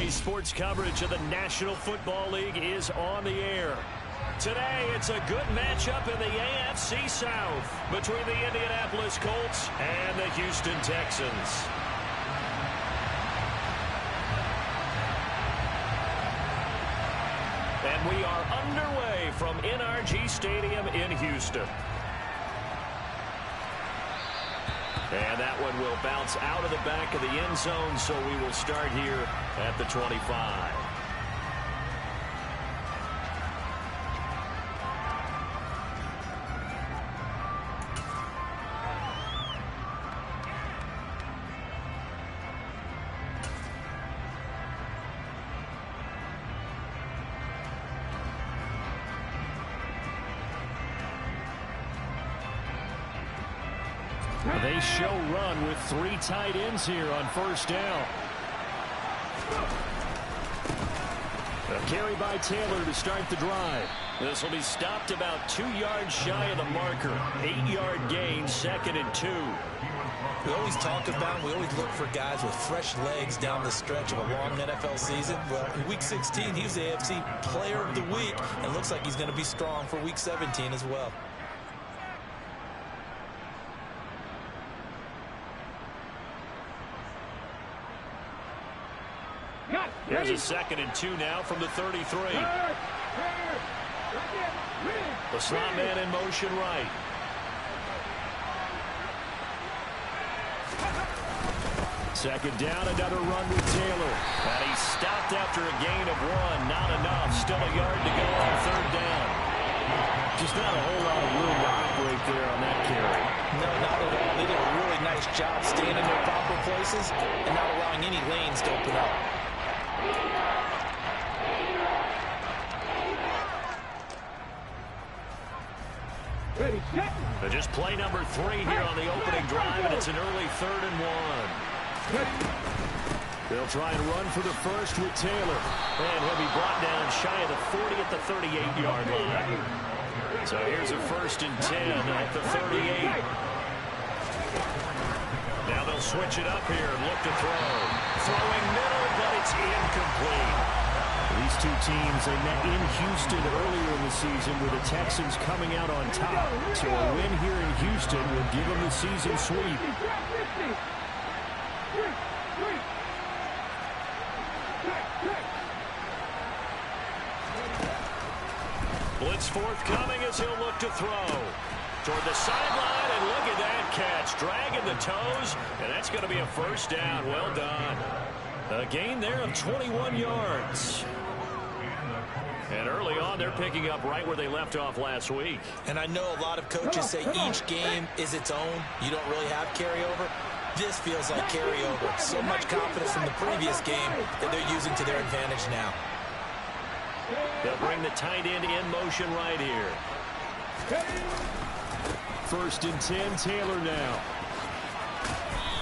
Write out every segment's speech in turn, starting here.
NBC Sports coverage of the National Football League is on the air. Today, it's a good matchup in the AFC South between the Indianapolis Colts and the Houston Texans. And we are underway from NRG Stadium in Houston. And that one will bounce out of the back of the end zone, so we will start here at the 25. They show run with 3 tight ends here on first down. A carry by Taylor to start the drive. This will be stopped about 2 yards shy of the marker. 8-yard gain, 2nd and 2. We always talk about, we always look for guys with fresh legs down the stretch of a long NFL season. Well, in Week 16, he was the AFC Player of the Week, and looks like he's going to be strong for Week 17 as well. Here's a 2nd and 2 now from the 33. The slot man in motion right. Second down, another run with Taylor. And he stopped after a gain of 1. Not enough. Still a yard to go on 3rd down. Just not a whole lot of room to operate there on that carry. No, not at all. They did a really nice job staying in their proper places and not allowing any lanes to open up. Just play number 3 here on the opening drive, and it's an early 3rd and 1. They'll try and run for the first with Taylor. And he'll be brought down shy of the 40 at the 38-yard line. So here's a 1st and 10 at the 38. Now they'll switch it up here and look to throw. Throwing middle, but it's incomplete. These two teams, they met in Houston earlier in the season with the Texans coming out on top. So a win here in Houston will give them the season sweep. Blitz forthcoming as he'll look to throw. Toward the sideline, and look at that catch. Dragging the toes, and that's going to be a 1st down. Well done. A gain there of 21 yards. And early on, they're picking up right where they left off last week. And I know a lot of coaches say each game is its own. You don't really have carryover. This feels like carryover. So much confidence from the previous game that they're using to their advantage now. They'll bring the tight end in motion right here. 1st and 10, Taylor now.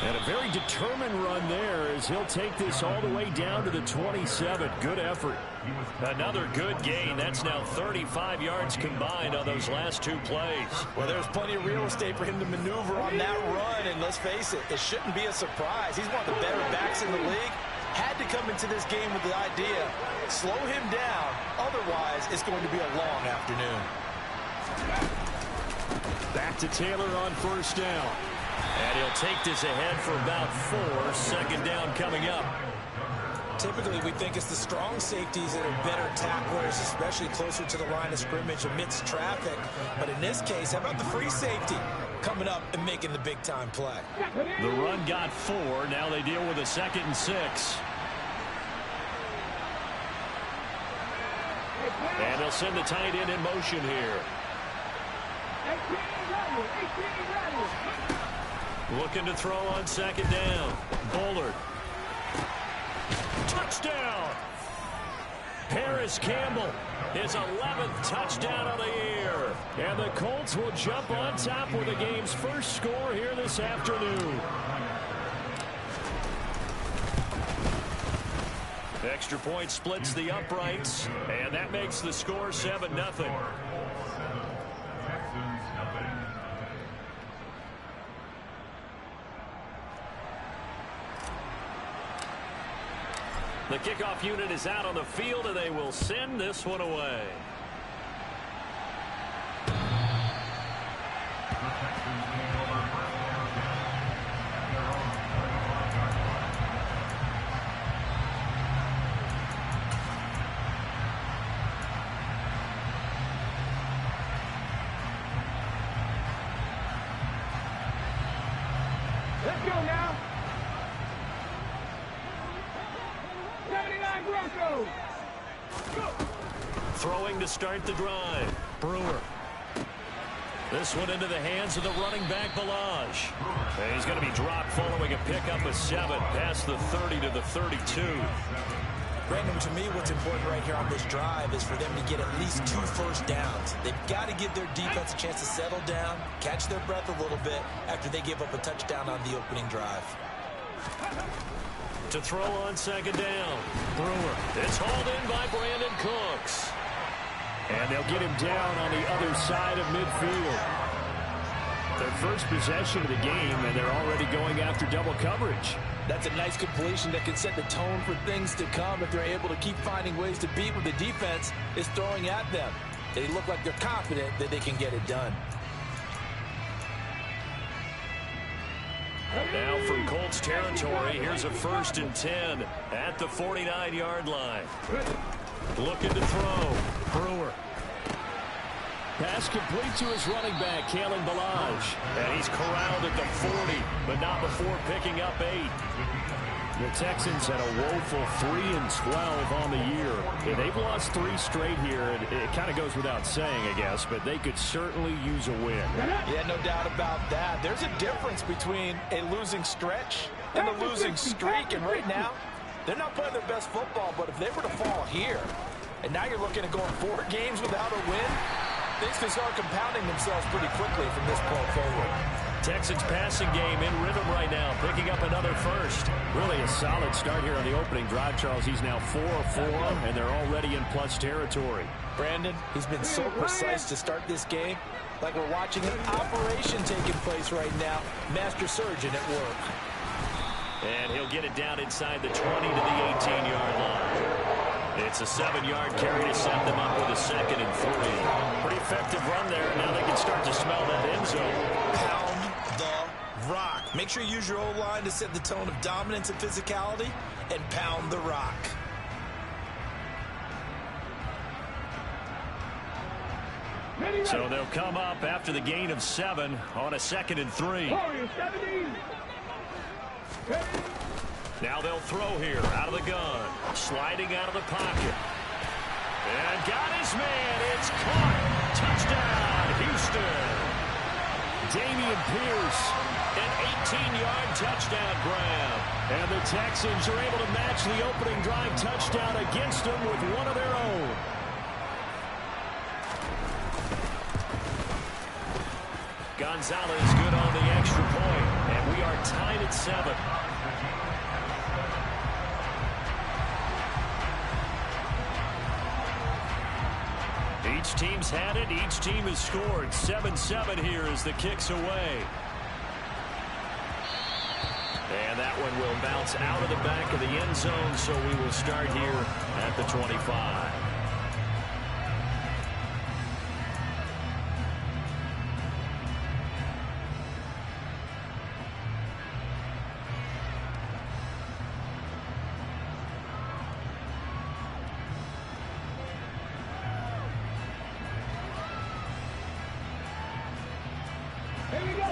And a very determined run there as he'll take this all the way down to the 27. Good effort. Another good gain. That's now 35 yards combined on those last 2 plays. Well, there's plenty of real estate for him to maneuver on that run. And let's face it, it shouldn't be a surprise. He's one of the better backs in the league. Had to come into this game with the idea, slow him down. Otherwise, it's going to be a long afternoon. Back to Taylor on 1st down. And he'll take this ahead for about 4. 2nd down coming up. Typically, we think it's the strong safeties that are better tacklers, especially closer to the line of scrimmage amidst traffic. But in this case, how about the free safety coming up and making the big-time play? The run got 4. Now they deal with a 2nd and 6. And they'll send the tight end in motion here. Looking to throw on 2nd down. Bullard. Touchdown! Harris Campbell, his 11th touchdown of the year. And the Colts will jump on top with the game's first score here this afternoon. Extra point splits the uprights, and that makes the score 7-0. The kickoff unit is out on the field, and they will send this one away. Let's go now. 79 Broncos. Throwing to start the drive. Brewer. This one into the hands of the running back, Balaj. And he's going to be dropped following a pickup of 7 past the 30 to the 32. Brandon, to me, what's important right here on this drive is for them to get at least 2 first downs. They've got to give their defense a chance to settle down, catch their breath a little bit after they give up a touchdown on the opening drive. To throw on second down. Brewer. It's hauled in by Brandon Cooks. And they'll get him down on the other side of midfield. Their first possession of the game, and they're already going after double coverage. That's a nice completion that can set the tone for things to come if they're able to keep finding ways to beat what the defense is throwing at them. They look like they're confident that they can get it done. Now from Colts territory, here's a 1st and 10 at the 49-yard line. Looking to throw. Brewer. Pass complete to his running back, Kalen Balaj. And he's corralled at the 40, but not before picking up 8. The Texans had a woeful 3-12 on the year. And they've lost 3 straight here. It kind of goes without saying, I guess, but they could certainly use a win. Yeah, no doubt about that. There's a difference between a losing stretch and a losing streak. And right now, they're not playing their best football, but if they were to fall here, and now you're looking at going 4 games without a win, things can start compounding themselves pretty quickly from this point forward. Texans passing game in rhythm right now, picking up another 1st. Really a solid start here on the opening drive, Charles. He's now 4-4, and they're already in plus territory. Brandon, he's been so precise to start this game, like we're watching an operation taking place right now. Master surgeon at work. And he'll get it down inside the 20 to the 18-yard line. It's a 7-yard carry to set them up with a 2nd and 3. Pretty effective run there. Now they can start to smell that end zone. Pound the rock. Make sure you use your O-line to set the tone of dominance and physicality, and pound the rock. So they'll come up after the gain of 7 on a 2nd and 3. Now they'll throw here out of the gun. Sliding out of the pocket. And got his man. It's caught. Touchdown, Houston. Damian Pierce. An 18-yard touchdown grab. And the Texans are able to match the opening drive touchdown against them with one of their own. Gonzalez good on the extra point. And we are tied at 7. Each team's had it. Each team has scored. 7-7 here as the kick's away. And that one will bounce out of the back of the end zone, so we will start here at the 25.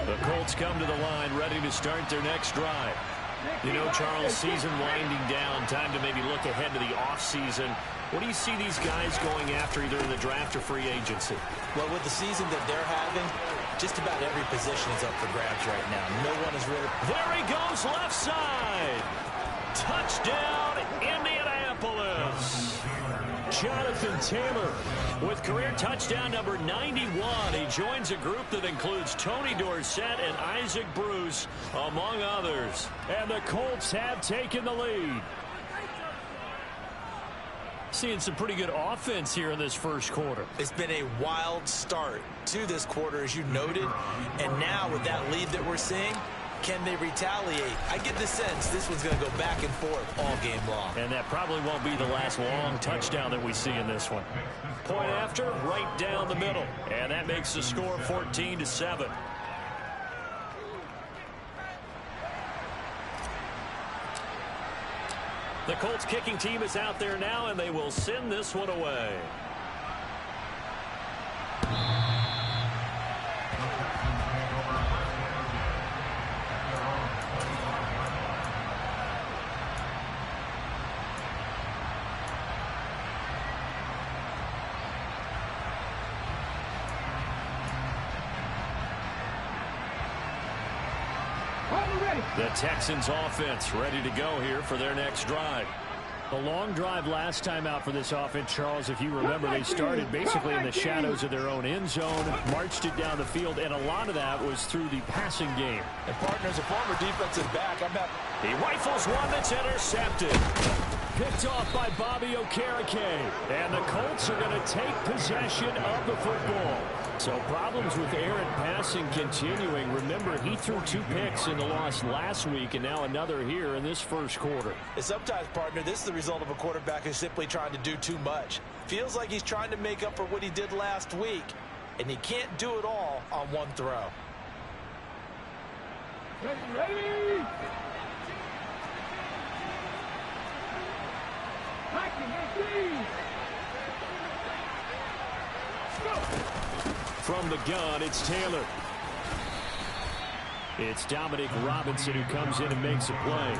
The Colts come to the line ready to start their next drive. You know, Charles, season winding down, time to maybe look ahead to the offseason. What do you see these guys going after either in the draft or free agency? Well, with the season that they're having, just about every position is up for grabs right now. No one is really... There he goes, left side. Touchdown, Indianapolis. Jonathan Taylor with career touchdown number 91. He joins a group that includes Tony Dorsett and Isaac Bruce, among others. And the Colts have taken the lead. Seeing some pretty good offense here in this first quarter. It's been a wild start to this quarter, as you noted. And now with that lead that we're seeing, can they retaliate? I get the sense this one's going to go back and forth all game long. And that probably won't be the last long touchdown that we see in this one. Point after, right down the middle. And that makes the score 14-7. The Colts kicking team is out there now, and they will send this one away. The Texans offense ready to go here for their next drive. A long drive last time out for this offense, Charles. If you remember, they started basically in the shadows of their own end zone, marched it down the field, and a lot of that was through the passing game. And partners, a former defensive back. He rifles one that's intercepted. Picked off by Bobby Okereke. And the Colts are going to take possession of the football. So problems with errant passing continuing. Remember, he threw 2 picks in the loss last week, and now another here in this first quarter. And sometimes, partner, this is the result of a quarterback who's simply trying to do too much. Feels like he's trying to make up for what he did last week, and he can't do it all on one throw. Ready? From the gun, it's Taylor. It's Dominic Robinson who comes in and makes a play.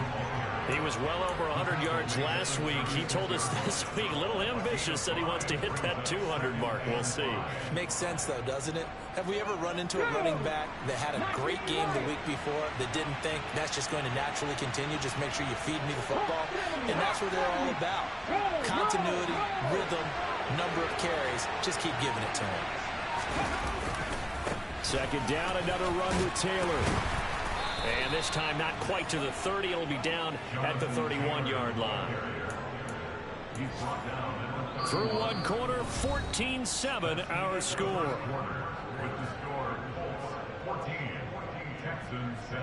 He was well over 100 yards last week. He told us this week, a little ambitious, that he wants to hit that 200 mark. We'll see. Makes sense, though, doesn't it? Have we ever run into a running back that had a great game the week before that didn't think that's just going to naturally continue? Just make sure you feed me the football. And that's what they're all about. Continuity, rhythm, number of carries. Just keep giving it to him. Second down, another run with Taylor. And this time not quite to the 30. It'll be down at the 31-yard line. Through one quarter, 14-7 our score. With the score 14, Texans 7.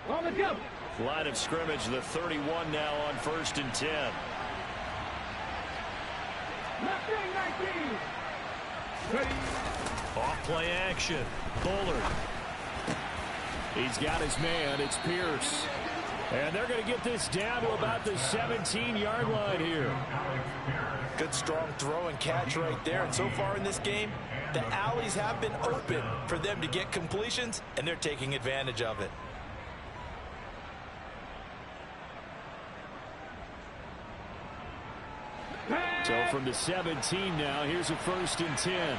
On the jump. Line of scrimmage, the 31 now on 1st and 10. Left wing, 19. Ready. Off play action. Bullard. He's got his man. It's Pierce. And they're going to get this down to about the 17-yard line here. Good strong throw and catch right there. And so far in this game, the alleys have been open for them to get completions, and they're taking advantage of it. So from the 17 now, here's a 1st and 10.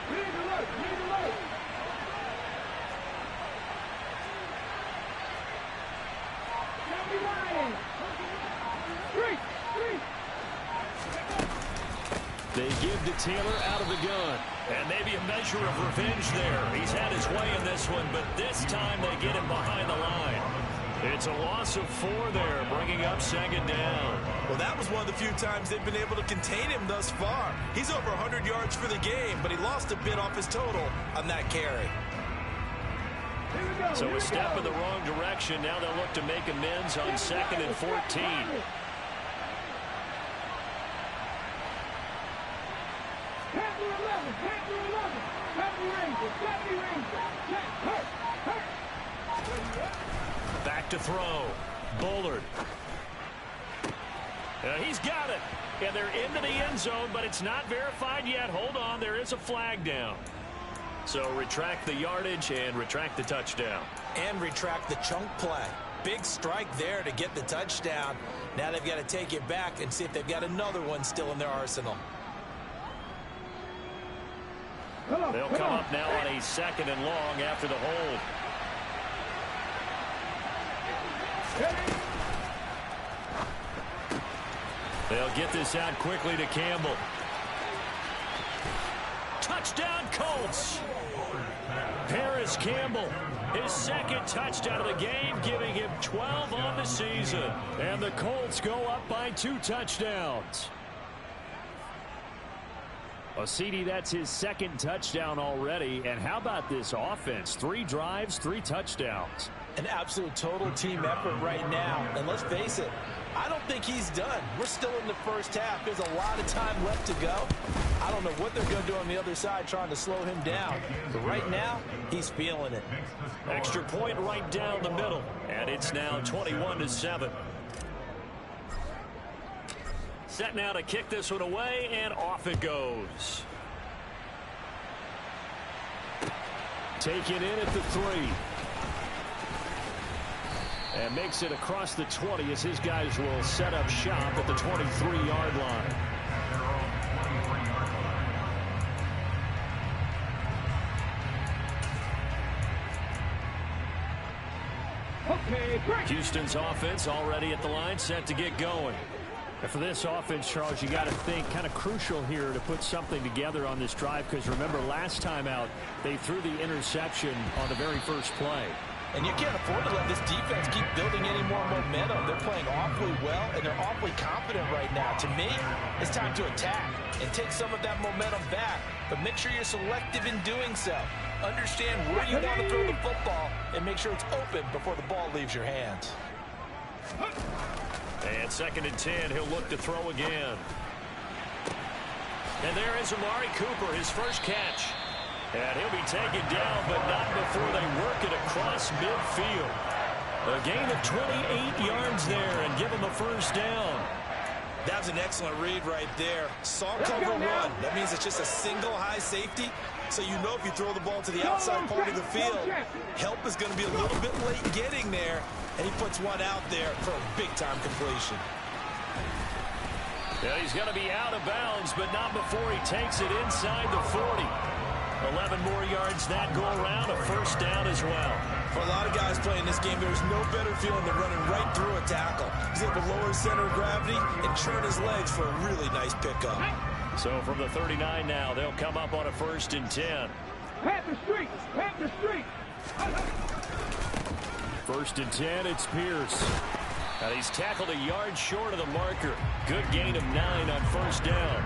Lead the look. They give to Taylor out of the gun. And maybe a measure of revenge there. He's had his way in this one, but this time they get him behind the line. It's a loss of 4 there, bringing up 2nd down. Well, that was one of the few times they've been able to contain him thus far. He's over 100 yards for the game, but he lost a bit off his total on that carry. So a step in the wrong direction. Now they'll look to make amends on 2nd and 14. Back to throw. Bullard. He's got it. And they're into the end zone, but it's not verified yet. Hold on, there is a flag down. So retract the yardage and retract the touchdown. And retract the chunk play. Big strike there to get the touchdown. Now they've got to take it back and see if they've got another one still in their arsenal. They'll come up now on a 2nd and long after the hold. They'll get this out quickly to Campbell. Touchdown, Colts. Paris Campbell, his second touchdown of the game, giving him 12 on the season. And the Colts go up by 2 touchdowns. Well, CD, that's his second touchdown already. And how about this offense? 3 drives, 3 touchdowns. An absolute total team effort right now. And let's face it, I don't think he's done. We're still in the first half. There's a lot of time left to go. I don't know what they're going to do on the other side trying to slow him down. But right now, he's feeling it. Extra point right down the middle. And it's now 21-7. Set now to kick this one away, and off it goes. Taken in at the 3. And makes it across the 20 as his guys will set up shop at the 23-yard line. Okay, break. Houston's offense already at the line, set to get going. And for this offense, Charles, you got to think kind of crucial here to put something together on this drive, because remember last time out they threw the interception on the very first play. And you can't afford to let this defense keep building any more momentum. They're playing awfully well, and they're awfully confident right now. To me, it's time to attack and take some of that momentum back, but make sure you're selective in doing so. Understand where you want to throw the football and make sure it's open before the ball leaves your hands. And 2nd and 10, he'll look to throw again. And there is Amari Cooper, his first catch. And he'll be taken down, but not before they work it across midfield. A gain of 28 yards there and give him a first down. That was an excellent read right there. Saw cover run. That means it's just a single high safety. So you know if you throw the ball to the outside part of the field, help is going to be a little bit late getting there. And he puts one out there for a big-time completion. Yeah, he's going to be out of bounds, but not before he takes it inside the 40. 11 more yards that go around, a first down as well. For a lot of guys playing this game, there's no better feeling than running right through a tackle. He's able to lower his center of gravity and churn his legs for a really nice pickup. So from the 39 now, they'll come up on a 1st and 10. Panther Street! Panther Street! 1st and 10, it's Pierce. Now he's tackled a yard short of the marker. Good gain of 9 on first down.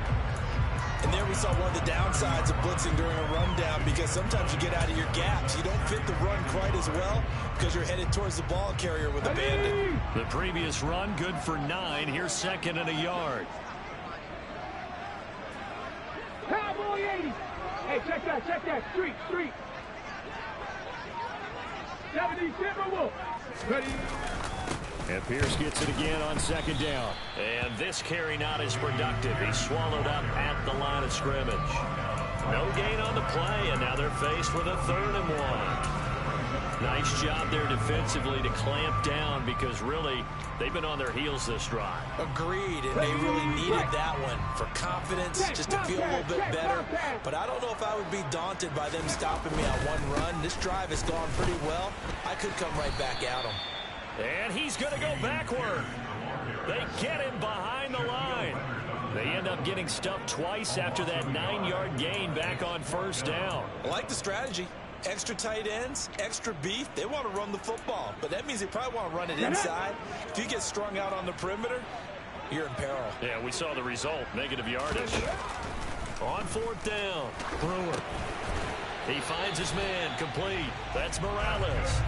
And there we saw one of the downsides of blitzing during a rundown, because sometimes you get out of your gaps. You don't fit the run quite as well because you're headed towards the ball carrier with a bandit. The previous run good for 9. Here's 2nd and a yard. Cowboy 80! Hey, check that. Street. 70 Timberwolf. Ready? And Pierce gets it again on 2nd down. And this carry not as productive. He's swallowed up at the line of scrimmage. No gain on the play, and now they're faced with a 3rd and 1. Nice job there defensively to clamp down, because really they've been on their heels this drive. Agreed, and they really needed that one for confidence, just to feel a little bit better. But I don't know if I would be daunted by them stopping me on one run. This drive has gone pretty well. I could come right back at them. And he's going to go backward. They get him behind the line. They end up getting stuffed twice after that 9-yard gain back on first down. I like the strategy. Extra tight ends, extra beef. They want to run the football, but that means they probably want to run it inside. If you get strung out on the perimeter, you're in peril. Yeah, we saw the result. Negative yardage. On 4th down, Brewer. He finds his man, complete. That's Morales.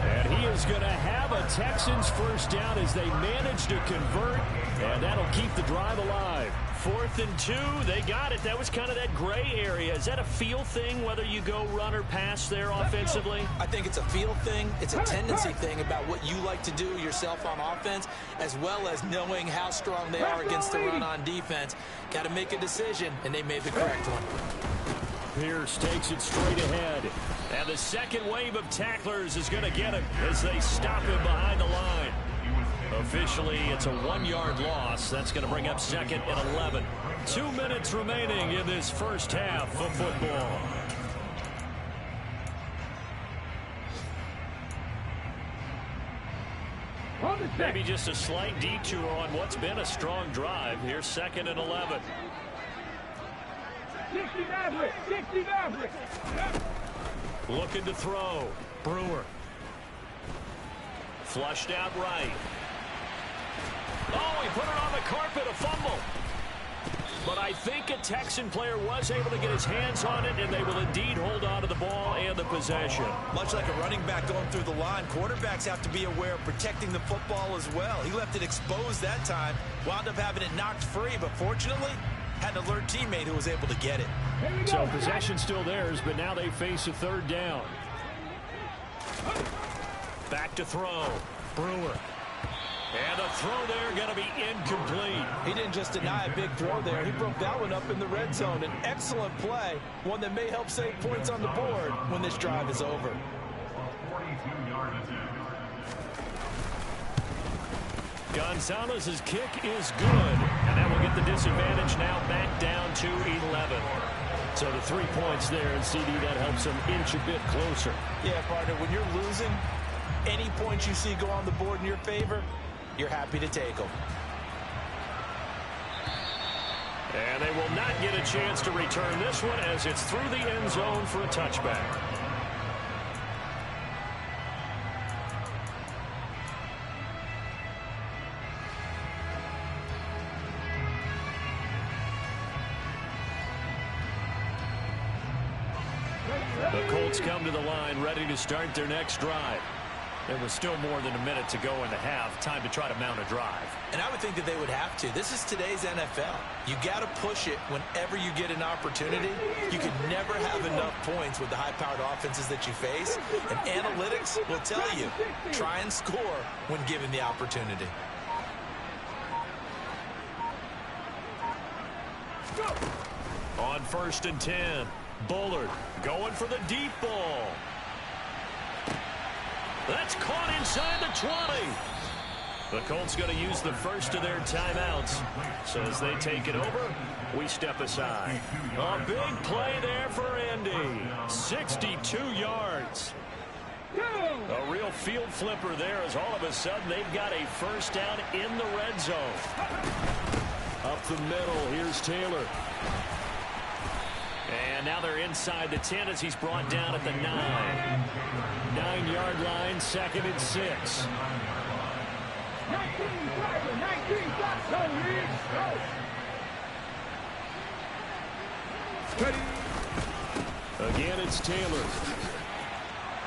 And he is going to have a Texans first down as they manage to convert, and that'll keep the drive alive. 4th and 2, they got it. That was kind of that gray area. Is that a feel thing, whether you go run or pass there offensively? I think it's a feel thing. It's a tendency thing about what you like to do yourself on offense, as well as knowing how strong they are against the run on defense. Got to make a decision, and they made the correct one. Pierce takes it straight ahead. And the second wave of tacklers is going to get him as they stop him behind the line. Officially, it's a 1-yard loss. That's going to bring up 2nd and 11. 2 minutes remaining in this first half of football. On the Maybe just a slight detour on what's been a strong drive. Here's 2nd and 11. 60 Maverick. Looking to throw. Brewer. Flushed out right. Oh, he put it on the carpet, a fumble. But I think a Texan player was able to get his hands on it, and they will indeed hold on to the ball and the possession. Much like a running back going through the line, quarterbacks have to be aware of protecting the football as well. He left it exposed that time, wound up having it knocked free, but fortunately had an alert teammate who was able to get it. So possession still theirs, but now they face a 3rd down. Back to throw. Brewer. And the throw there going to be incomplete. He didn't just deny a big throw there. He broke that one up in the red zone. An excellent play, one that may help save points on the board when this drive is over. 42-yard attempt. Gonzalez's kick is good. And that will get the disadvantage now back down to 11. So the 3 points there, and CD, that helps them inch a bit closer. Yeah, partner, when you're losing, any points you see go on the board in your favor, you're happy to take them. And they will not get a chance to return this one as it's through the end zone for a touchback. The Colts come to the line ready to start their next drive. There was still more than a minute to go in the half. Time to try to mount a drive. And I would think that they would have to. This is today's NFL. You got to push it whenever you get an opportunity. You can never have enough points with the high-powered offenses that you face. And analytics will tell you, try and score when given the opportunity. On 1st and 10, Bullard going for the deep ball. That's caught inside the 20. The Colts going to use the first of their timeouts. So as they take it over, we step aside. A big play there for Indy. 62 yards. A real field flipper there as all of a sudden they've got a first down in the red zone. Up the middle, here's Taylor. And now they're inside the 10 as he's brought down at the 9. 9-yard line, 2nd and 6. 19, Again, it's Taylor.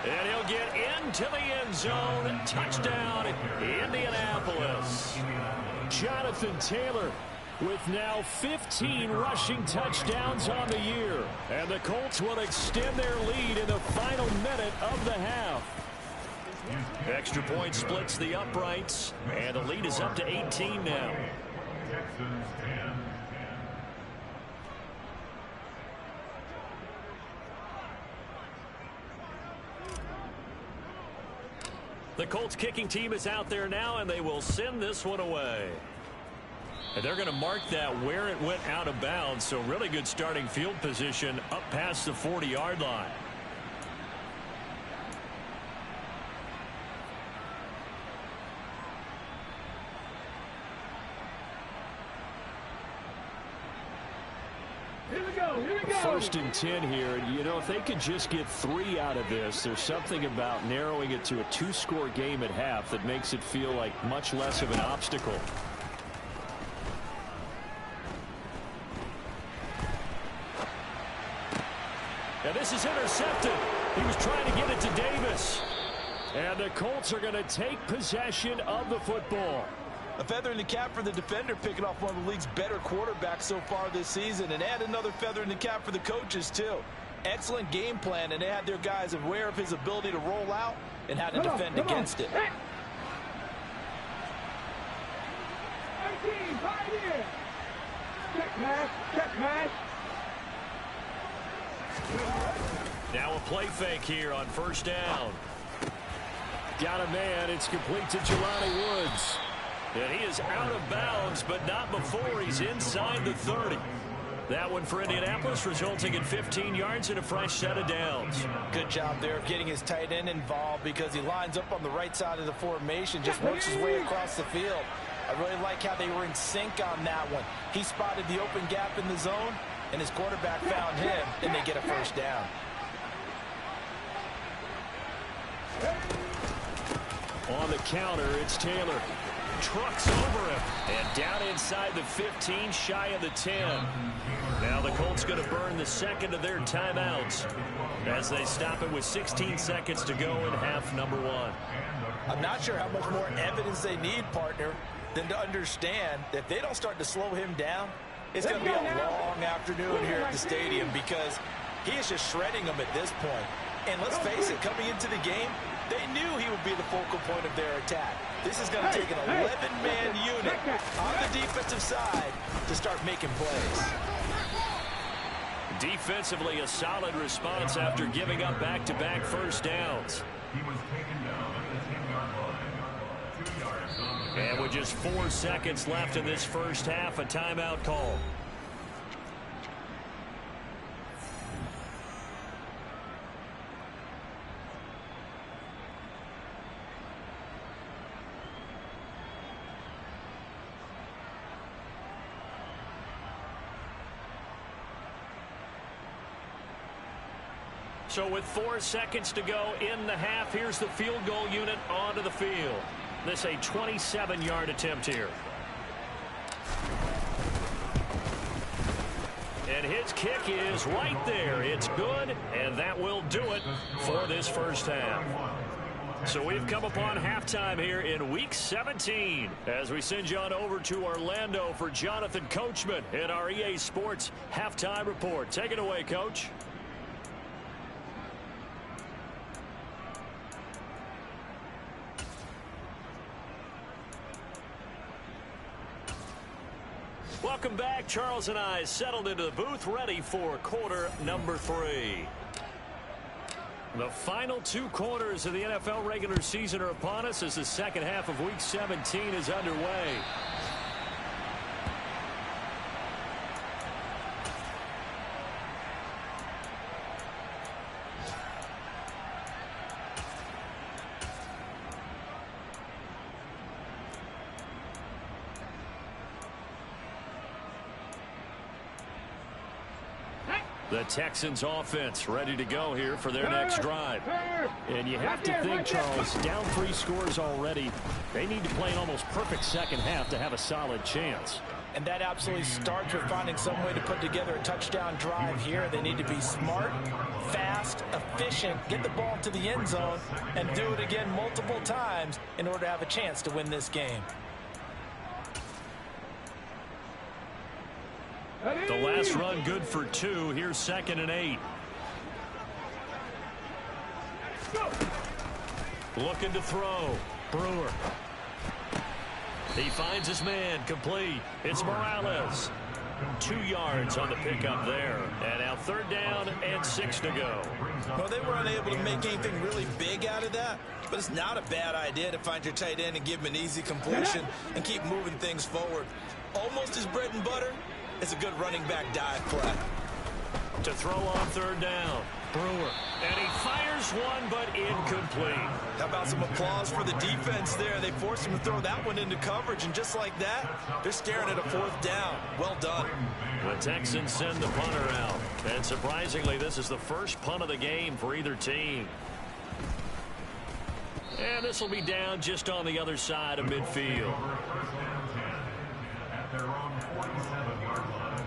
And he'll get into the end zone. Touchdown, Indianapolis. Jonathan Taylor with now 15 rushing touchdowns on the year. And the Colts will extend their lead in the final minute of the half. Extra point splits the uprights, and the lead is up to 18 now. Texans 10. The Colts kicking team is out there now, and they will send this one away. And they're going to mark that where it went out of bounds, so really good starting field position up past the 40-yard line. Here we go. 1st and 10 here. And, you know, if they could just get 3 out of this, there's something about narrowing it to a 2-score game at half that makes it feel like much less of an obstacle. And this is intercepted. He was trying to get it to Davis. And the Colts are going to take possession of the football. A feather in the cap for the defender, picking off one of the league's better quarterbacks so far this season, and add another feather in the cap for the coaches too. Excellent game plan, and they had their guys aware of his ability to roll out and how to defend against it. 19, pioneer. Check pass. Now a play fake here on 1st down. Got a man. It's complete to Jelani Woods. And he is out of bounds, but not before he's inside the 30. That one for Indianapolis, resulting in 15 yards and a fresh set of downs. Good job there of getting his tight end involved because he lines up on the right side of the formation, just works his way across the field. I really like how they were in sync on that one. He spotted the open gap in the zone, and his quarterback found him, and they get a first down. On the counter, it's Taylor. Trucks over him. And down inside the 15, shy of the 10. Now the Colts going to burn the second of their timeouts as they stop it with 16 seconds to go in half number one. I'm not sure how much more evidence they need, partner, than to understand that if they don't start to slow him down, it's going to be a long afternoon here at the stadium because he is just shredding them at this point. And let's face it, coming into the game, they knew he would be the focal point of their attack. This is going to take an 11-man unit on the defensive side to start making plays. Defensively, a solid response after giving up back-to-back first downs. He was taken down at the 10-yard line. 2 yards on the And with just 4 seconds left in this first half, a timeout call. So with 4 seconds to go in the half, here's the field goal unit onto the field. This a 27-yard attempt here. And his kick is right there. It's good, and that will do it for this first half. So we've come upon halftime here in Week 17 as we send you on over to Orlando for Jonathan Coachman in our EA Sports Halftime Report. Take it away, Coach. Welcome back. Charles and I settled into the booth, ready for quarter number 3. The final 2 quarters of the NFL regular season are upon us as the second half of Week 17 is underway. The Texans offense ready to go here for their next drive. And you have to think, Charles, down 3 scores already. They need to play an almost perfect second half to have a solid chance. And that absolutely starts with finding some way to put together a touchdown drive here. They need to be smart, fast, efficient, get the ball to the end zone, and do it again multiple times in order to have a chance to win this game. The last run good for 2. Here's 2nd and 8. Looking to throw. Brewer. He finds his man. Complete. It's Morales. 2 yards on the pickup there. And now 3rd down and 6 to go. Well, they were unable to make anything really big out of that, but it's not a bad idea to find your tight end and give him an easy completion and keep moving things forward. Almost his bread and butter. It's a good running back dive play. To throw on 3rd down. Brewer. And he fires one, but incomplete. How about some applause for the defense there? They forced him to throw that one into coverage, and just like that, they're staring at a 4th down. Well done. The Texans send the punter out. And surprisingly, this is the first punt of the game for either team. And this will be down just on the other side of midfield. at their own 47-yard line.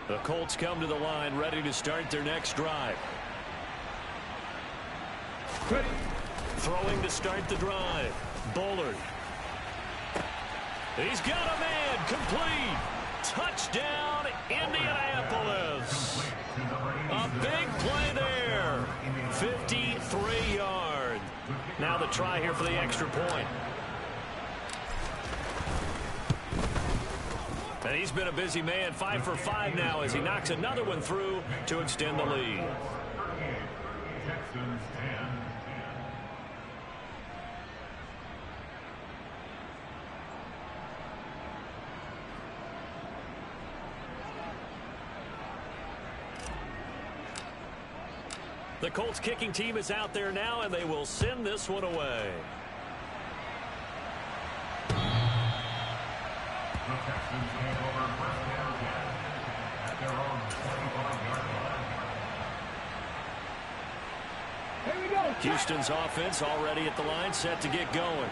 The Colts come to the line ready to start their next drive. Ready. Throwing to start the drive. Bullard. He's got a man. Complete. Touchdown, Indianapolis. A big play there. 53 yards. Now the try here for the extra point. And he's been a busy man, 5 for 5 now as he knocks another one through to extend the lead. Texans 10. The Colts kicking team is out there now, and they will send this one away. The Texans take over first down at their own 25-yard line. Here we go. Houston's offense already at the line, set to get going.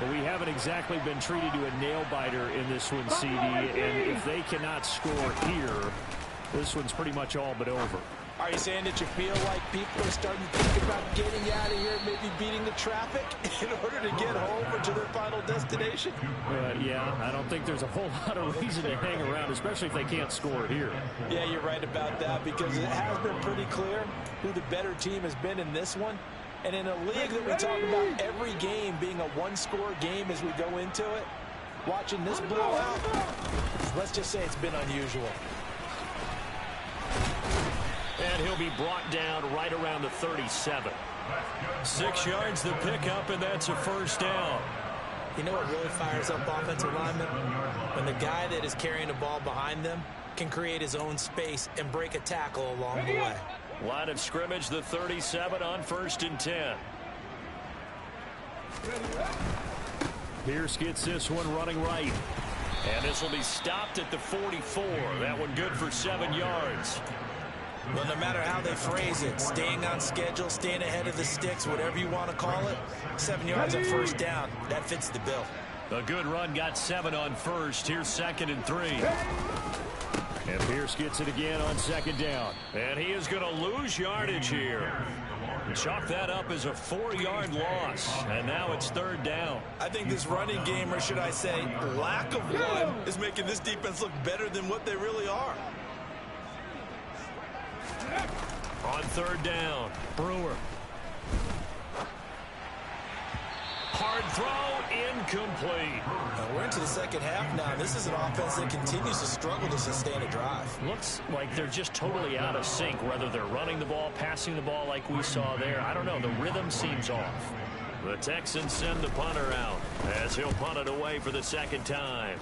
Well, we haven't exactly been treated to a nail-biter in this one, CD, and if they cannot score here, this one's pretty much all but over. Are you saying that you feel like people are starting to think about getting out of here, maybe beating the traffic in order to get home or to their final destination? Yeah, I don't think there's a whole lot of reason to hang around, especially if they can't score here. Yeah, you're right about that because it has been pretty clear who the better team has been in this one. And in a league that we talk about every game being a one-score game as we go into it, watching this blowout, let's just say it's been unusual. And he'll be brought down right around the 37. 6 yards the pickup, and that's a first down. You know what really fires up offensive linemen? When the guy that is carrying the ball behind them can create his own space and break a tackle along the way. Line of scrimmage, the 37 on 1st and 10. Pierce gets this one running right. And this will be stopped at the 44. That one good for 7 yards. Well, no matter how they phrase it, staying on schedule, staying ahead of the sticks, whatever you want to call it, 7 yards on first down, that fits the bill. A good run, got 7 on first. Here's 2nd and 3. And Pierce gets it again on 2nd down. And he is going to lose yardage here. Chalk that up as a 4-yard loss. And now it's 3rd down. I think this running game, or should I say lack of one, is making this defense look better than what they really are. On 3rd down, Brewer. Hard throw, incomplete. Now we're into the second half now. This is an offense that continues to struggle to sustain a drive. Looks like they're just totally out of sync, whether they're running the ball, passing the ball like we saw there. I don't know. The rhythm seems off. The Texans send the punter out as he'll punt it away for the 2nd time.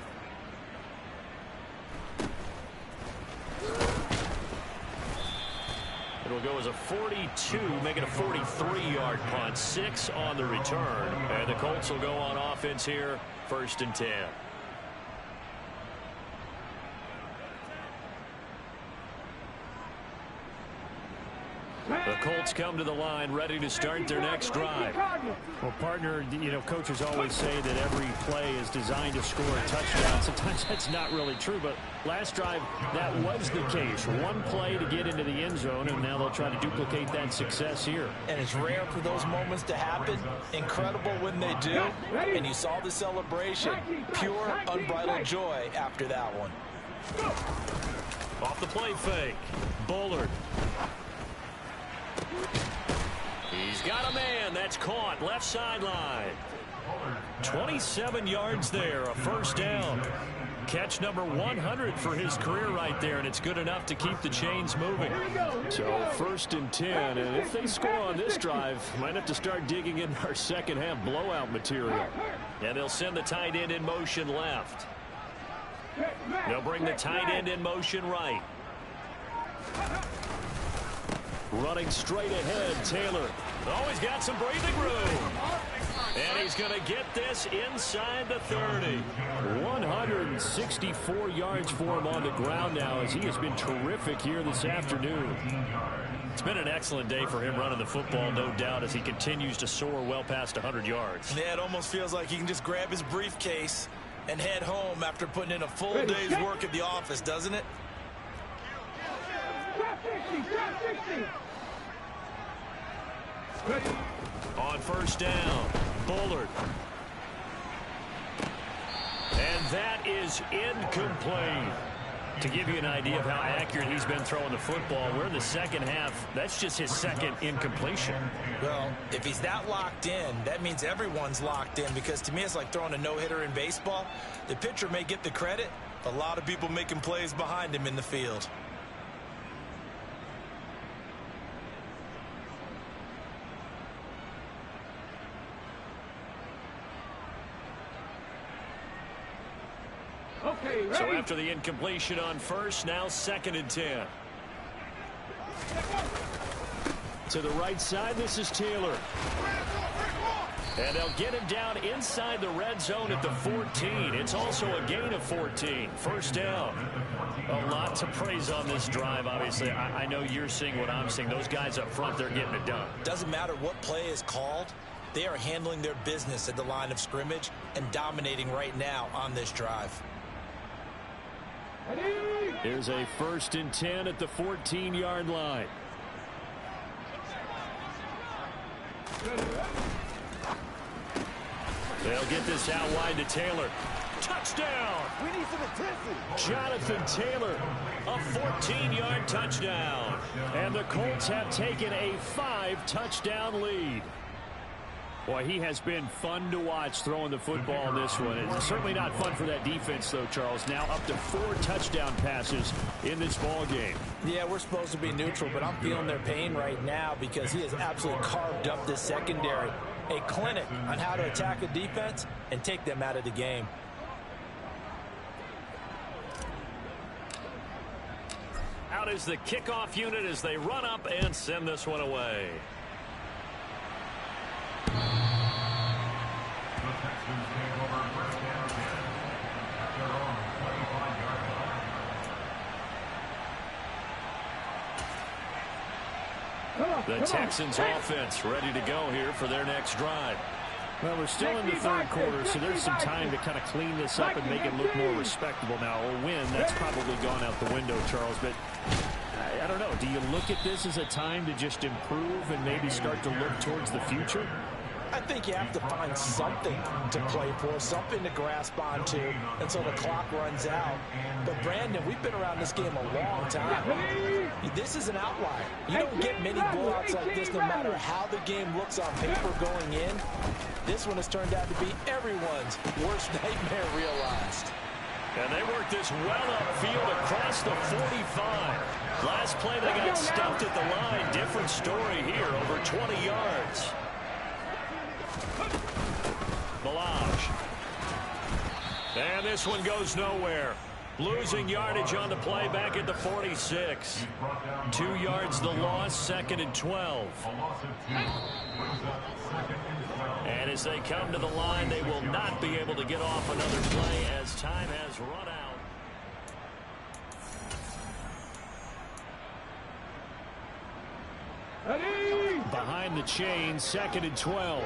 It'll go as a 42, make it a 43-yard punt. 6 on the return. And the Colts will go on offense here, 1st and 10. The Colts come to the line ready to start their next drive. Well, partner, you know, coaches always say that every play is designed to score a touchdown. Sometimes that's not really true, but last drive, that was the case. One play to get into the end zone, and now they'll try to duplicate that success here. And it's rare for those moments to happen. Incredible when they do. And you saw the celebration. Pure, unbridled joy after that one. Off the play fake. Bullard. He's got a man. That's caught. Left sideline. 27 yards there. A first down. Catch number 100 for his career right there, and it's good enough to keep the chains moving. So 1st and 10, and if they score on this drive, might have to start digging in our second half blowout material. And they'll send the tight end in motion left. They'll bring the tight end in motion right. Running straight ahead, Taylor. Oh, he's got some breathing room. And he's going to get this inside the 30. 164 yards for him on the ground now as he has been terrific here this afternoon. It's been an excellent day for him running the football, no doubt, as he continues to soar well past 100 yards. Yeah, it almost feels like he can just grab his briefcase and head home after putting in a full day's work at the office, doesn't it? On first down, Bullard. And that is incomplete. To give you an idea of how accurate he's been throwing the football, we're in the second half. That's just his second incompletion. Well, if he's that locked in, that means everyone's locked in, because to me it's like throwing a no-hitter in baseball. The pitcher may get the credit, A lot of people making plays behind him in the field. Okay, ready? So after the incompletion on first, now 2nd and 10. To the right side, this is Taylor. And they'll get him down inside the red zone at the 14. It's also a gain of 14. First down. A lot to praise on this drive, obviously. I know you're seeing what I'm seeing. Those guys up front, they're getting it done. Doesn't matter what play is called. They are handling their business at the line of scrimmage and dominating right now on this drive. There's a 1st and 10 at the 14-yard line. They'll get this out wide to Taylor. Touchdown! We need some attention. Jonathan Taylor, a 14-yard touchdown. And the Colts have taken a 5-touchdown lead. Boy, he has been fun to watch throwing the football in this one. It's certainly not fun for that defense, though, Charles. Now up to 4 touchdown passes in this ball game. Yeah, we're supposed to be neutral, but I'm feeling their pain right now because he has absolutely carved up this secondary. A clinic on how to attack a defense and take them out of the game. Out is the kickoff unit as they run up and send this one away. The Texans take over 1st down 10 at their own 25-yard line. The Texans offense ready to go here for their next drive. Well, we're still in the 3rd quarter, so there's some time to kind of clean this up and make it look more respectable. Now, a win, that's probably gone out the window, Charles, but I don't know. Do you look at this as a time to just improve and maybe start to look towards the future? I think you have to find something to play for, something to grasp onto until the clock runs out. But, Brandon, we've been around this game a long time. This is an outlier. You don't get many blowouts like this no matter how the game looks on paper going in. This one has turned out to be everyone's worst nightmare realized. And they work this well upfield across the 45. Last play, they got stuffed at the line. Different story here, over 20 yards. Balaj. And this one goes nowhere. Losing yardage on the play back at the 46. 2 yards the loss, 2nd and 12. And as they come to the line, they will not be able to get off another play as time has run out. Behind the chain, 2nd and 12.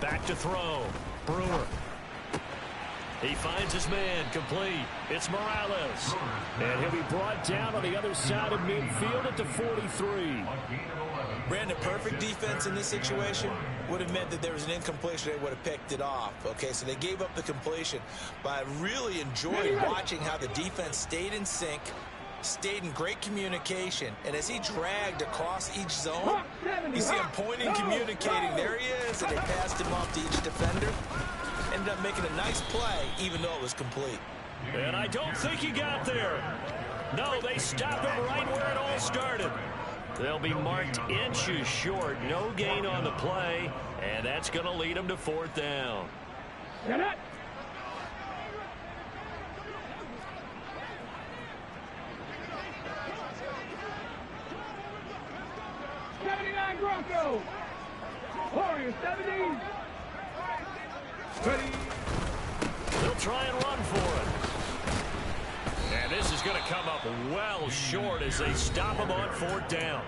Back to throw. Brewer. He finds his man, complete. It's Morales. And he'll be brought down on the other side of midfield at the 43. Brandon, perfect defense in this situation would have meant that there was an incompletion. They would have picked it off. Okay, so they gave up the completion. But I really enjoyed watching how the defense stayed in sync, stayed in great communication. And as he dragged across each zone, you see him pointing, communicating. There he is, and they passed him off to each defender. Ended up making a nice play, even though it was complete. And I don't think he got there. No, they stopped him right where it all started. They'll be marked inches short. No gain on the play, and that's going to lead them to 4th down. Get it. Bronco. Warriors 70. Ready. They'll try and run for it. And this is going to come up well short as they stop them on 4th down.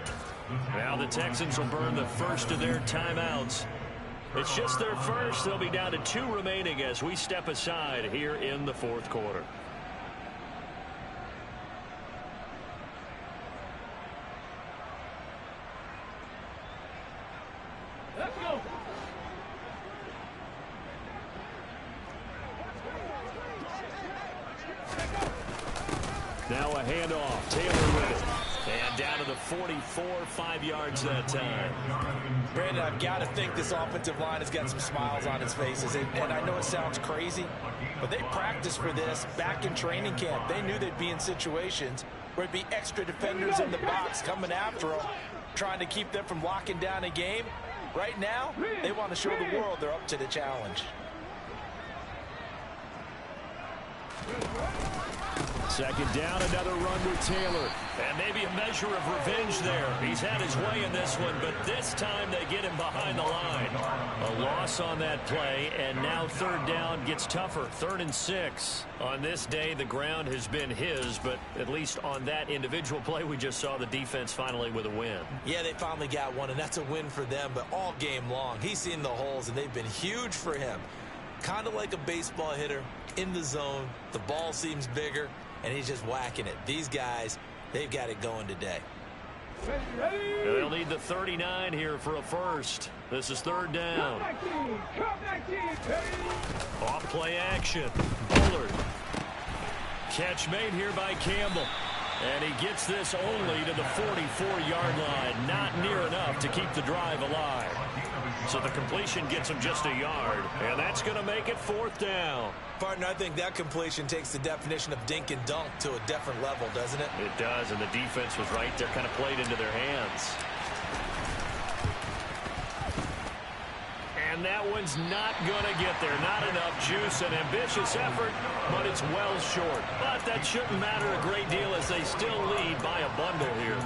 Now the Texans will burn the first of their timeouts. It's just their first. They'll be down to 2 remaining as we step aside here in the 4th quarter. Let's go. Now a handoff. Taylor with it. And down to the 44, 5 yards that time. Brandon, I've got to think this offensive line has got some smiles on its faces. And I know it sounds crazy, but they practiced for this back in training camp. They knew they'd be in situations where it'd be extra defenders in the box coming after them, trying to keep them from locking down a game. Right now, they want to show the world they're up to the challenge. Second down, another run with Taylor. And maybe a measure of revenge there. He's had his way in this one, but this time they get him behind the line. A loss on that play, and now third down gets tougher. 3rd and 6. On this day, the ground has been his, but at least on that individual play, we just saw the defense finally with a win. Yeah, they finally got one, and that's a win for them, but all game long, he's seen the holes, and they've been huge for him. Kind of like a baseball hitter in the zone. The ball seems bigger, and he's just whacking it. These guys, they've got it going today. They'll need the 39 here for a first. This is 3rd down. Off play action. Bullard. Catch made here by Campbell. And he gets this only to the 44-yard line. Not near enough to keep the drive alive. So the completion gets him just a yard. And that's going to make it 4th down. Partner, I think that completion takes the definition of dink and dunk to a different level, doesn't it? It does, and the defense was right there, kind of played into their hands. And that one's not going to get there. Not enough juice, an ambitious effort, but it's well short. But that shouldn't matter a great deal as they still lead by a bundle here.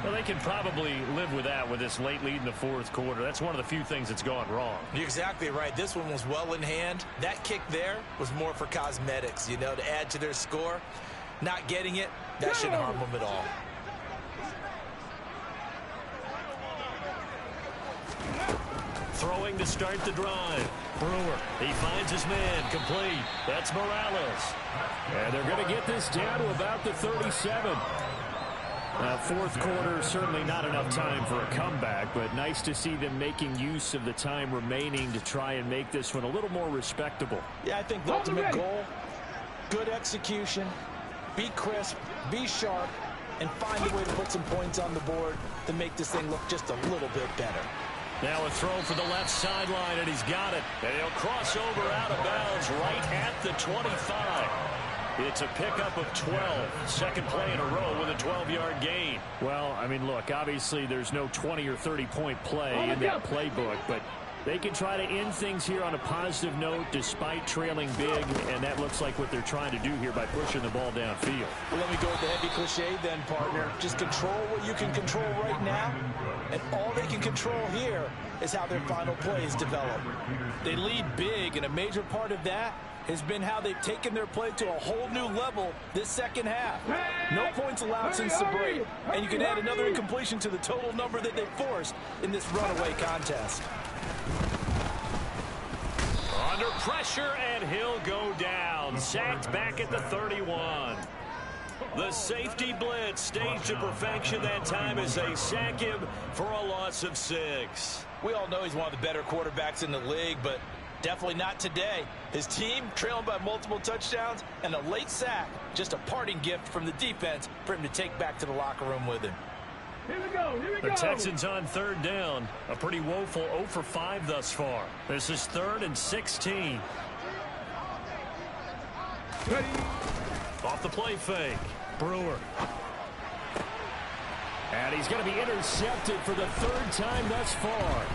Well, they can probably live with that with this late lead in the 4th quarter. That's one of the few things that's gone wrong. You're exactly right. This one was well in hand. That kick there was more for cosmetics, you know, to add to their score. Not getting it, that shouldn't harm them at all. Throwing to start the drive. Brewer, he finds his man, complete. That's Morales. And they're going to get this down to about the 37. 4th quarter, certainly not enough time for a comeback, but nice to see them making use of the time remaining to try and make this one a little more respectable. Yeah, I think the ultimate goal, good execution, be crisp, be sharp, and find a way to put some points on the board to make this thing look just a little bit better. Now a throw for the left sideline, and he's got it. And he'll cross over out of bounds right at the 25. It's a pickup of 12. Second play in a row with a 12-yard gain. Well, I mean, look, obviously there's no 20 or 30-point play in that playbook, but they can try to end things here on a positive note despite trailing big, and that looks like what they're trying to do here by pushing the ball downfield. Well, let me go with the heavy cliche then, partner. Just control what you can control right now, and all they can control here is how their final plays develop. They lead big, and a major part of that has been how they've taken their play to a whole new level this second half. No points allowed since the break, and you can add another incompletion to the total number that they forced in this runaway contest. Under pressure, and he'll go down. Sacked back at the 31. The safety blitz staged to perfection that time as they sack him for a loss of 6. We all know he's one of the better quarterbacks in the league, but definitely not today. His team trailing by multiple touchdowns, and a late sack, just a parting gift from the defense for him to take back to the locker room with him. Here we go. The Texans on 3rd down. A pretty woeful 0 for 5 thus far. This is 3rd and 16. Off the play fake. Brewer. And he's going to be intercepted for the 3rd time thus far.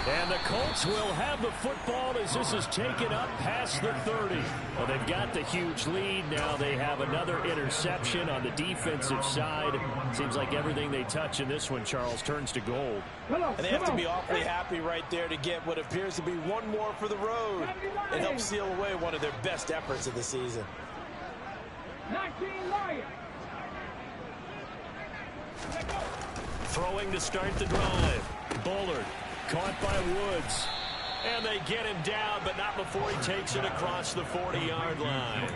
And the Colts will have the football as this is taken up past the 30. Well, they've got the huge lead. Now they have another interception on the defensive side. Seems like everything they touch in this one, Charles, turns to gold. And they have to be awfully happy right there to get what appears to be one more for the road and help seal away one of their best efforts of the season. 19 Lions. Throwing to start the drive. Bullard. Caught by Woods. And they get him down, but not before he takes it across the 40-yard line.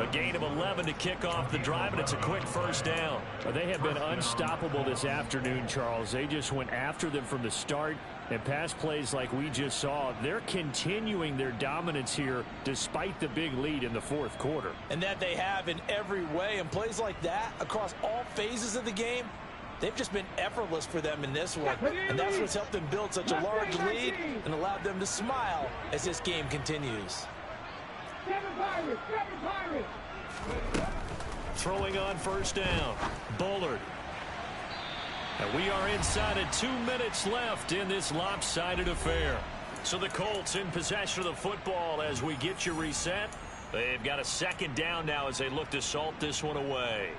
A gain of 11 to kick off the drive, and it's a quick first down. They have been unstoppable this afternoon, Charles. They just went after them from the start, and pass plays like we just saw. They're continuing their dominance here despite the big lead in the fourth quarter. And that they have in every way. And plays like that across all phases of the game, they've just been effortless for them in this one. And that's what's helped them build such a large lead and allowed them to smile as this game continues. Throwing on first down. Bullard. And we are inside of 2 minutes left in this lopsided affair. So the Colts in possession of the football as we get you reset. They've got a second down now as they look to salt this one away.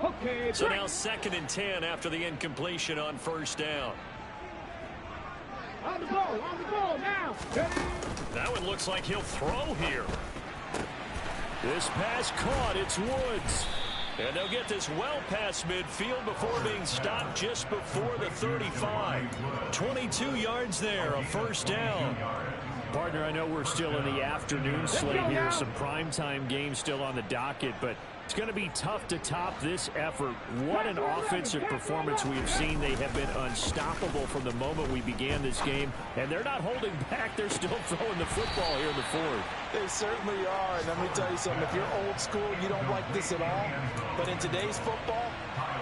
Okay, so now 2nd and 10 after the incompletion on first down. On the ball now. That one looks like he'll throw here. This pass caught. It's Woods. And they'll get this well past midfield before being stopped just before the 35. 22 yards there, a first down. Partner, I know we're still in the afternoon slate here. Some primetime games still on the docket, but it's going to be tough to top this effort. What an offensive performance we have seen. They have been unstoppable from the moment we began this game, and they're not holding back. They're still throwing the football here in the fourth. They certainly are, and let me tell you something. If you're old school, you don't like this at all. But in today's football,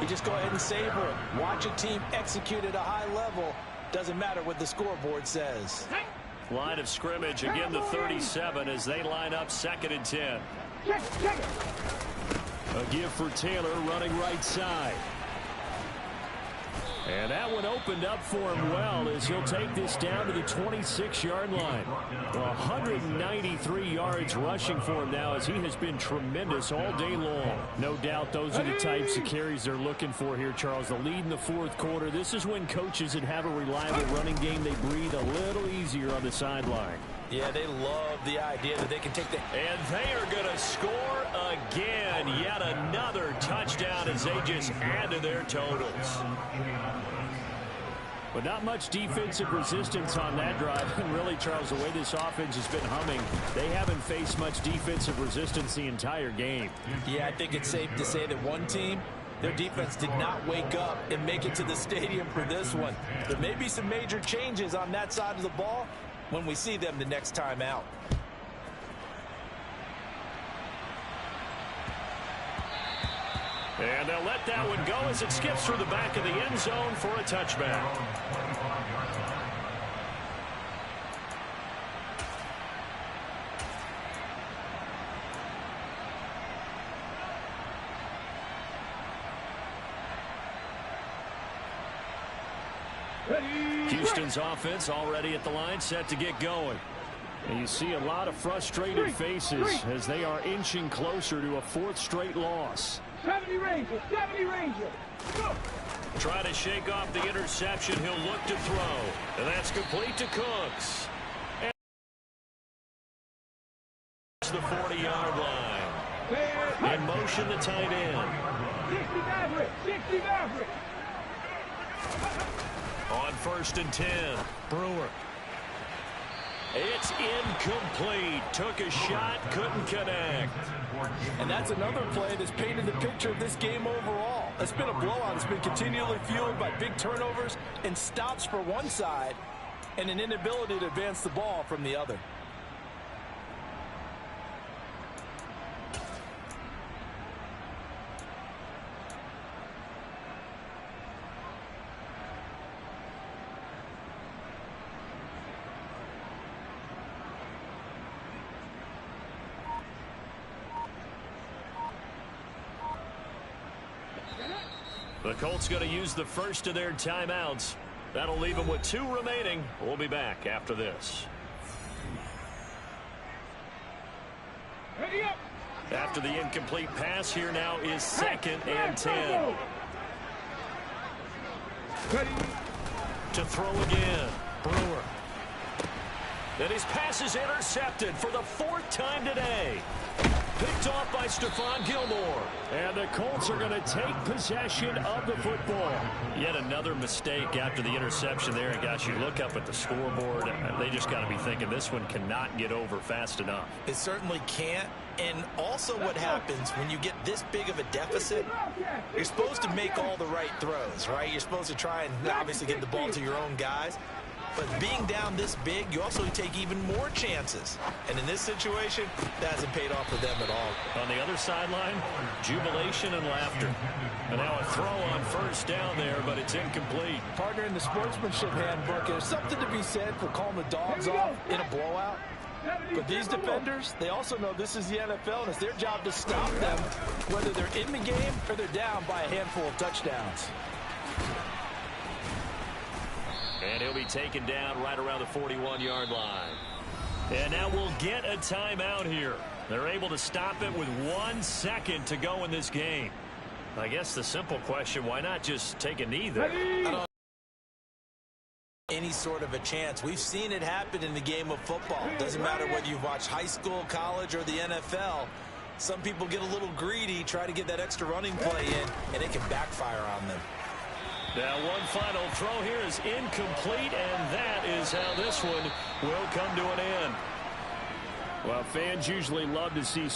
you just go ahead and savor it. Watch a team execute at a high level. Doesn't matter what the scoreboard says. Line of scrimmage, again the 37 as they line up 2nd and 10. A give for Taylor running right side. And that one opened up for him well as he'll take this down to the 26-yard line. 193 yards rushing for him now as he has been tremendous all day long. No doubt those are the types of carries they're looking for here, Charles. The lead in the fourth quarter. This is when coaches that have a reliable running game, they breathe a little easier on the sideline. Yeah, they love the idea that they can take the... And they are going to score again. Yet another touchdown as they just add to their totals. But not much defensive resistance on that drive. And really, Charles, the way this offense has been humming, they haven't faced much defensive resistance the entire game. Yeah, I think it's safe to say that one team, their defense did not wake up and make it to the stadium for this one. There may be some major changes on that side of the ball when we see them the next time out. And they'll let that one go as it skips through the back of the end zone for a touchback. Houston's offense already at the line, set to get going. And you see a lot of frustrated faces as they are inching closer to a 4th straight loss. 70 Ranger, 70 Ranger. Go. Try to shake off the interception. He'll look to throw. And that's complete to Cooks. And the 40-yard line. In motion, the tight end. 60 Maverick, 60 Maverick. On 1st and 10, Brewer. It's incomplete. Took a shot, couldn't connect. And that's another play that's painted the picture of this game overall. It's been a blowout. It's been continually fueled by big turnovers and stops for one side and an inability to advance the ball from the other. The Colts going to use the first of their timeouts. That'll leave them with 2 remaining. We'll be back after this. Ready up. After the incomplete pass, here now is 2nd and 10. Ready. To throw again, Brewer. And his pass is intercepted for the 4th time today. Picked off by Stephon Gilmore. And the Colts are going to take possession of the football. Yet another mistake after the interception there. And gosh, you look up at the scoreboard, they just got to be thinking this one cannot get over fast enough. It certainly can't. And also what happens when you get this big of a deficit, you're supposed to make all the right throws, right? You're supposed to try and obviously get the ball to your own guys. But being down this big, you also take even more chances. And in this situation, that hasn't paid off for them at all. On the other sideline, jubilation and laughter. And now a throw on first down there, but it's incomplete. Partner, in the sportsmanship handbook, there's something to be said for calling the dogs off in a blowout. But these defenders, they also know this is the NFL, and it's their job to stop them, whether they're in the game or they're down by a handful of touchdowns. And he'll be taken down right around the 41-yard line. And now we'll get a timeout here. They're able to stop it with 1 second to go in this game. I guess the simple question, why not just take a knee there? Any sort of a chance. We've seen it happen in the game of football. Doesn't matter whether you've watched high school, college, or the NFL. Some people get a little greedy, try to get that extra running play in, and it can backfire on them. Now one final throw here is incomplete, and that is how this one will come to an end. Well, fans usually love to see